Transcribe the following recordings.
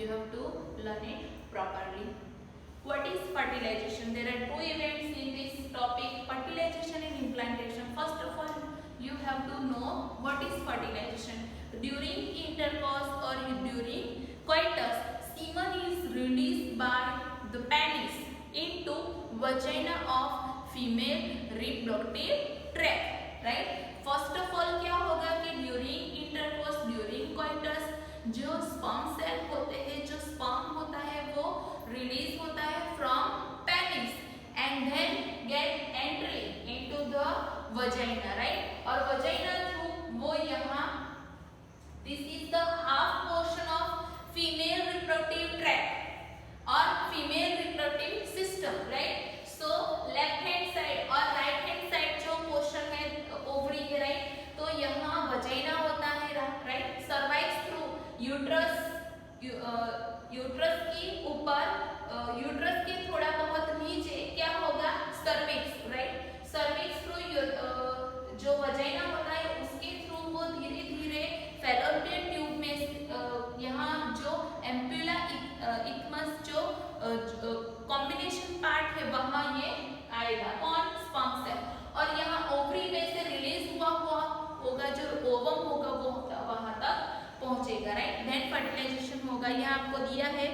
You have to learn it properly. What is fertilization? There are two events in this topic, fertilization and implantation. First of all, you have to know what is fertilization. During intercourse or during coitus, semen is released by the penis into vagina of female reproductive tract, right? First of all क्या होगा कि during intercourse, during coitus, जो sperm cell होते हैं, जो sperm होता है वो रिलीज होता है from penis and then get entry into the vagina, right? और वजाइना थ्रू वो यहाँ, this is the half portion of female reproductive tract और female reproductive system, right? So left hand side और राइट हैंड साइड जो portion है ovary है, right? तो यहाँ वजाइना होता है, right? Cervix through uterus, uterus के ऊपर, यूट्रस के थोड़ा बहुत नीचे क्या होगा? Cervix, right? सर्विक्स थ्रू जो वजाइना होता है उसके थ्रू वो धीरे धीरे फैलोपियन ट्यूब में यहाँ जो एम्पुला इक्मस जो कॉम्बिनेशन पार्ट है वहाँ ये आएगा, कौन? Sperm cell. और यहाँ ओवरी में से रिलीज हुआ होगा जो ओवम होगा वो वहां तक पहुंचेगा, राइट? देन फर्टिलाइजेशन होगा। यहाँ आपको दिया है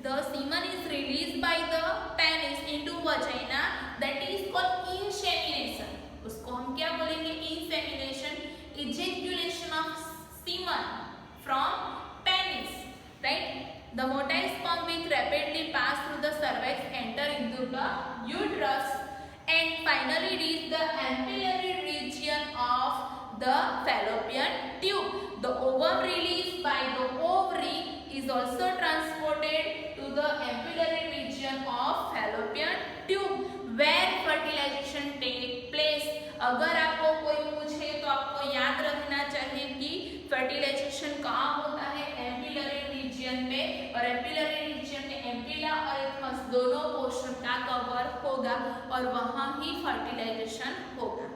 the semen is release by the penis into vagina, that is called insemination. उसको हम क्या बोलेंगे? Insemination, ejaculation of semen from penis, right? The motile sperm which rapidly pass through the cervix enter into the uterus and finally reach the ampullary region of the fallopian tube. The ovum released by the ovary is also transported to the ampullary region of fallopian tube where fertilization take place. अगर आपको कोई पूछे तो आपको याद रखना चाहिए कि फर्टिलाइजेशन कहाँ होता है? एम्पुलरी रीजन पे, और एम्पुलरी रीजन में एम्पुला और इक्मस दोनों पोर्शन का कवर होगा और वहाँ ही फर्टिलाइजेशन होगा,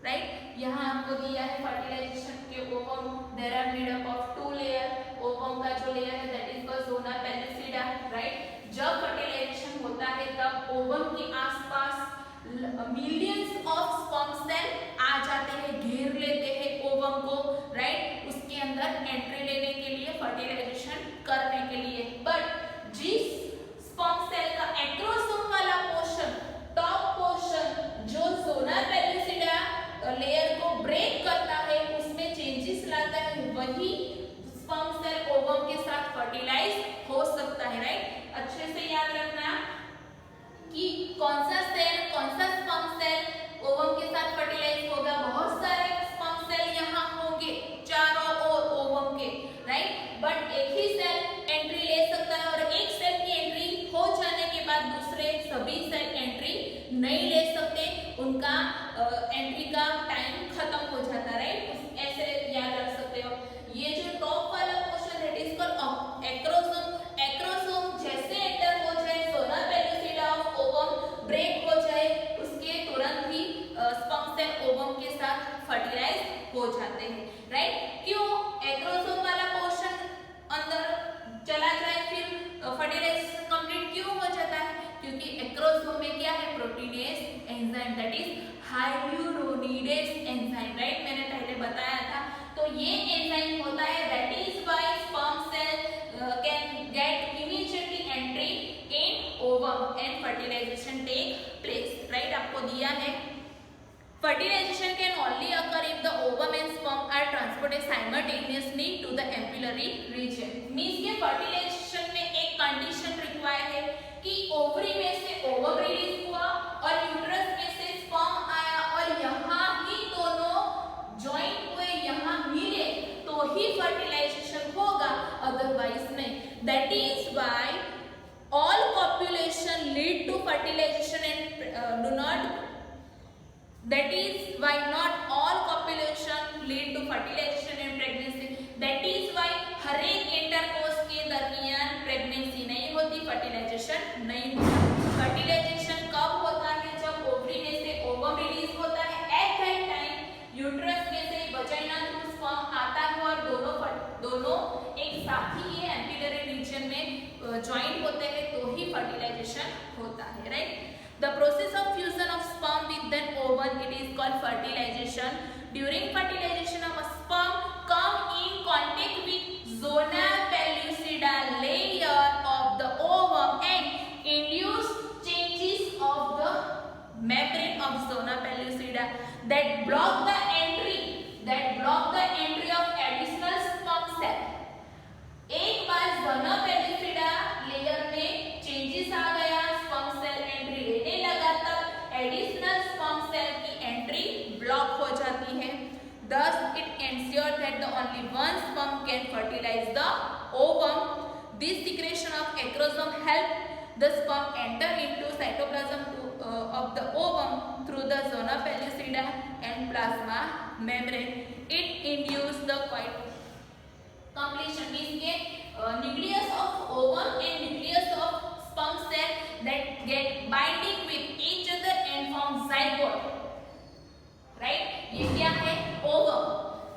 राइट? यहाँ आपको दिया है फर्टिलाइजेशन के ovum, there are made up of 2 layer. Ovum का जो लेयर है that is called zona pellucida, right? जब फर्टिलाइजेशन होता है तब ओवम के आसपास मिलियंस ऑफ स्पर्म सेल आ जाते हैं, घेर लेते हैं ओवम को, राइट? उसके अंदर एंट्री लेने के लिए, फर्टिलाइजेशन करने के लिए। बट जिस स्पर्म सेल का एक्रोसोम वाला पोर्शन, टॉप पोर्शन जो ज़ोना पेल्विसिडा लेयर को ब्रेक करता है, उसमें चेंजेस लाता है, वही स्पर्म सेल ओवम के साथ फर्टिलाइज हो सकता है, राइट? अच्छे से याद रखना कि कौन सा सेल, कौन सा स्पर्म सेल ओवम के साथ फर्टिलाइज होगा। बहुत सारे स्पर्म सेल यहाँ होंगे चारों ओर ओवम के, राइट? बट एक ही सेल एंट्री ले सकता है और एक सेल की एंट्री हो जाने के बाद दूसरे सभी सेल एंट्री नहीं ले सकते, उनका एंट्री का टाइम खत्म हो जाता है, राइट? ऐसे याद रख सकते हो। ये जो टॉप वाला पोर्शन है it is called acrosome. Acrosome जैसे एंटर हो जाए, ज़ोना पेल्विसिडा ऑफ ओवम ब्रेक हो जाए, उसके तुरंत ही स्पर्म सेल ओवम के साथ फर्टिलाइज हो जाते हैं, राइट? क्यों? एक्रोसोम वाला पोर्शन अंदर चला जाए फिर फर्टिलाइजेशन कंप्लीट क्यों हो जाता है? क्योंकि एक्रोसोम में क्या है? Proteinase enzyme, that is hyaluronidase enzyme, right? मैंने पहले बताया था। तो ये एंजाइम होता है, that is why sperm cell can get immediately entry in ovum and fertilisation take place, right? आपको दिया है fertilization can only occur if the ovum and sperm are transported simultaneously to the ampullary region. Means के fertilization में एक condition require है कि ovary में से ओवम रिलीज हुआ और यूट्रस में से स्पर्म आया और यहाँ ही दोनों ज्वाइंट हुए, यहाँ मिले तो ही fertilization होगा, अदरवाइज नहीं। That is why all copulation lead to fertilization and do not. That is why not all copulation lead to fertilization and pregnancy. That is why हर एक इंटरकोर्स के दरमियान प्रेगनेंसी नहीं होती, फर्टिलाइजेशन नहीं होता। फर्टिलाइजेशन कब होता है? जब ओवरी में से ओवम रिलीज होता है, एट दैट टाइम यूट्रस में से वजाइना थ्रू स्पर्म आता है और दोनों एक साथ ही ये एम्पुलरी रीजन में ज्वाइंट होते हैं तो ही फर्टिलाइजेशन होता है, right. The process of fusion of sperm with an ovum it is called fertilisation. During fertilisation of sperm come in contact with zona pellucida layer of the ovum and induce changes of the membrane of zona pellucida that block the entry of additional sperm cell। एक बार zona pellucida layer में changes आ गया, sperm cell entry लेने लगा, तब additional sperm cell की entry block हो जाती है। Thus it ensures that the only one sperm can fertilize the ovum। This secretion of acrosome help the sperm enter into cytoplasm of the ovum through the zona pellucida and plasma membrane। It induces the completion means के nucleus of ovum and nucleus of sperm cell that get binding with each other and form zygote, right। ये क्या है, ovum।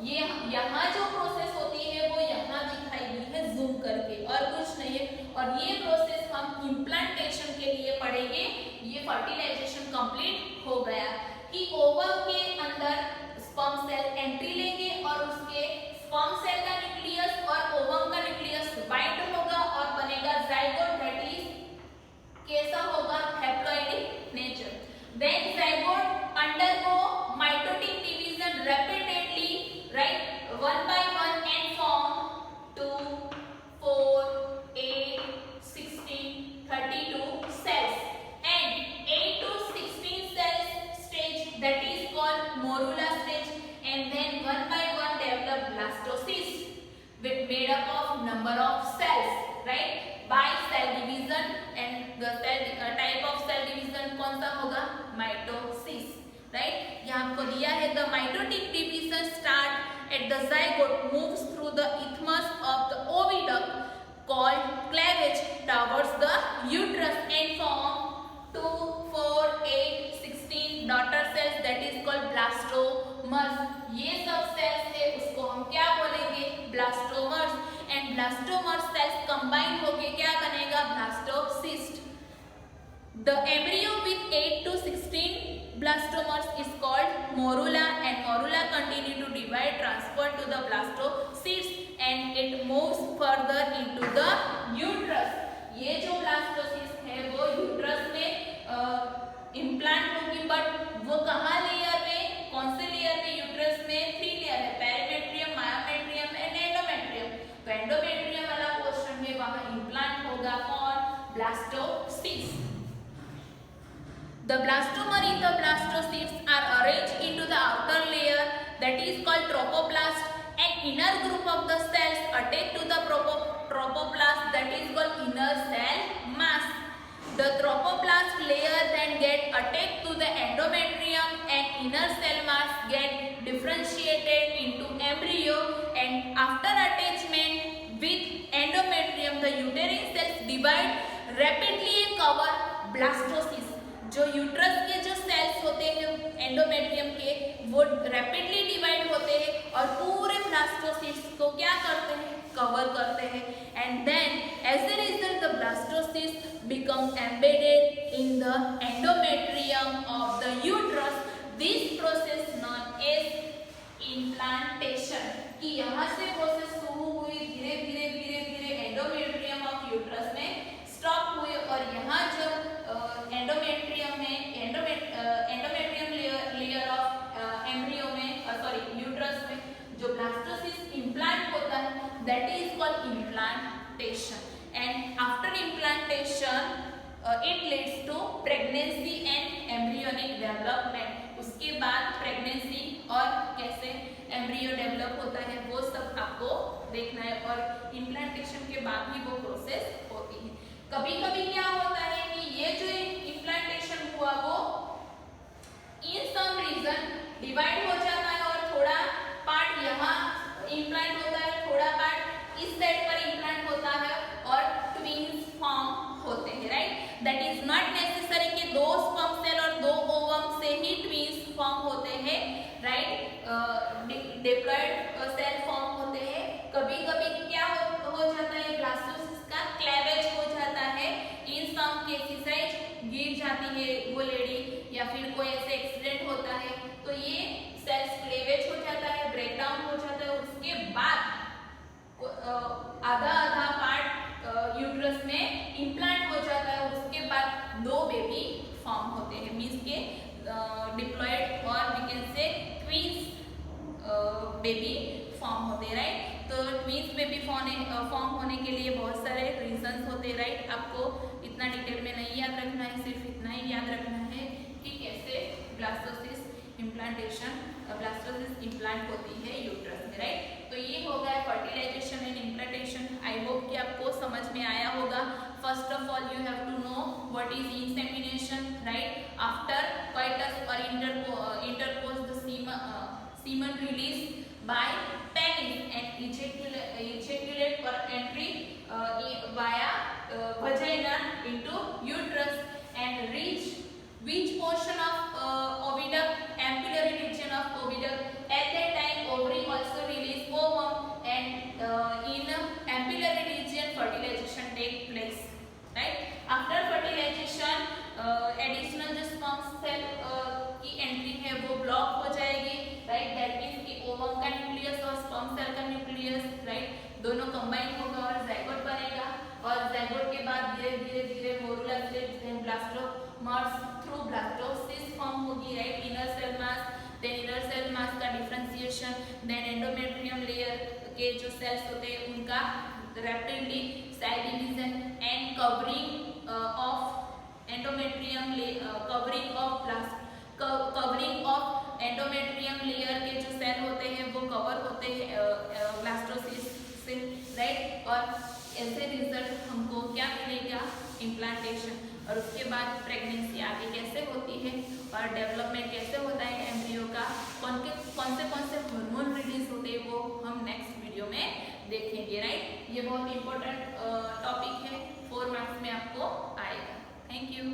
ये यहाँ जो process होती है वो यहाँ दिखाई दी है जूम करके, और कुछ नहीं है। और ये प्रोसेस हम इम्प्लांटेशन के लिए पढ़ेंगे। ये फर्टिलाइजेशन कंप्लीट हो गया कि ओवम के अंदर स्पर्म सेल एंट्री लेंगे और उसके स्पर्म सेल का न्यूक्लियस और ओवम का न्यूक्लियस बाइंड होगा और बनेगा जाइगोट, दैट इज कैसा होगा, haploidic nature. Then zygote undergo mitotic division rapidly, right, 1 by 1 and form 2, 4, 8, 16, 32 cells and 8 to 16 cells stage, that is called morula stage, and then 1 by 1 develop blastocyst made up of number of cells, right, by cell division, and the cell type of cell division कौन सा होगा, mitosis, right. यहाँ आपको दिया है the mitotic division start at the zygote, moves through the isthmus of the oviduct called cleavage towards the uterus and form 2, 4, 8, 16 daughter cells, that is called blastomers। ये सब cells है उसको हम क्या बोलेंगे, blastomers, and blastomer cells combine होके क्या बनेगा, blastocyst। The embryo with 8 to 16 blastomers is called morula, and morula continue to divide, transfer to the blastocyst and it moves further into the uterus। ये जो blastocyst है वो uterus में implant होगी, but वो कहाँ लेयर में, कौन से लेयर में, यूट्रस में 3 लेयर है, पेरिमेट्रियम, मायोमेट्रियम एंड एंडोमेट्रियम। तो एंडोमेट्रियम वाला पोर्शन में वहाँ इम्प्लांट होगा कौन, blastocyst। The blastomer in the blastocysts are arranged into the outer layer, that is called trophoblast, and inner group of the cells attached to the trophoblast, that is called inner cell mass। The trophoblast layer then get attached to the endometrium and inner cell mass get differentiated into embryo, and after attachment with endometrium the uterine cells divide rapidly and cover blastocyst। जो uterus के जो sales होते हैं endometrium के वो rapidly divide होते हैं और पूरे ब्लास्टोसिस्ट को क्या करते हैं, कवर करते हैं, and then as a result the blastocyst become embedded in the endometrium of the uterus. This process known as implantation, कि यहाँ से प्रोसेस शुरू हुई, धीरे धीरे धीरे धीरे एंडोमेट्रियम ऑफ यूट्रस में स्टॉप हुए, और यहाँ जब एंडोमेट्रियम में एंडोमेट्रियम लेयर ऑफ एम्ब्रियो में सॉरी यूट्रस में जो ब्लास्टोसिस्ट इम्प्लांट होता है, that is called implantation. And after implantation it leads to pregnancy and embryonic development. उसके बाद प्रेगनेंसी और कैसे एम्ब्रियो डेवलप होता है वो सब आपको देखना है, और इम्प्लांटेशन के बाद ही वो प्रोसेस होती है। कभी कभी क्या होता है कि ये जो इम्प्लांटेशन हुआ वो इन सम रीजन डिवाइड हो जाता है, और थोड़ा पार्ट यहाँ इम्प्लांट होता है, थोड़ा पार्ट इस साइड पर इम्प्लांट होता है, और ट्विन्स फॉर्म होते हैं, right. That is not necessary कि 2 स्पर्म सेल और 2 ओवम से ही ट्विन्स फॉर्म होते हैं, राइट। डिप्लॉयड सेल फॉर्म होते हैं। कभी कभी क्या हो जाता है, ब्लास्टोसिस्ट का क्लेवेज यूट्रस में इम्प्लांट हो जाता है, उसके बाद 2 बेबी फॉर्म होते हैं, मीन्स के डिप्लॉयड और we can say twins baby form होते हैं, राइट। तो ट्विंस बेबी फॉर्म होने के लिए बहुत सारे रीजंस होते हैं, राइट। आपको इतना डिटेल में नहीं याद रखना है, सिर्फ इतना ही याद रखना है कि कैसे ब्लास्टोसिस इम्प्लांट होती है यूट्रस में, राइट। तो ये हो गया fertilization and implantation. I hope कि आपको समझ में आया होगा। First of all you have to know what is insemination, right. After coitus or intercourse the semen released by penis and ejaculate or entry via vagina into uterus and reach which portion of oviduct, ampullary region of oviduct. At that time ovary also release ovum and in ampullary region fertilization take place, right. After fertilization additional जो sperm cell की entry है वो block हो जाएगी, right. That means कि ovum का nucleus और sperm cell का न्यूक्लियस, राइट, दोनों कंबाइन होगा और ज़ाइगोट बनेगा। और ज़ाइगोट के बाद धीरे धीरे morula stage, then blastomeres through blastocyst form होगी, right. Inner cell mass, then inner cell mass का डिफरेंशिएशन, देन एंडोमेट्रियम लेयर के जो सेल्स होते हैं उनका rapidly side division and covering of endometrium covering of endometrium layer के जो cell होते हैं वो कवर होते हैं ब्लास्टोसिस से, राइट। और ऐसे रिजल्ट हमको क्या मिलेगा, इम्प्लांटेशन। और उसके बाद प्रेगनेंसी आगे कैसे होती है और डेवलपमेंट कैसे होता है एम्ब्रियो का, कौन से हार्मोन रिलीज होते हैं वो हम नेक्स्ट वीडियो में देखेंगे, राइट। ये बहुत इंपॉर्टेंट टॉपिक है, 4 मार्क्स में आपको आएगा। Thank you.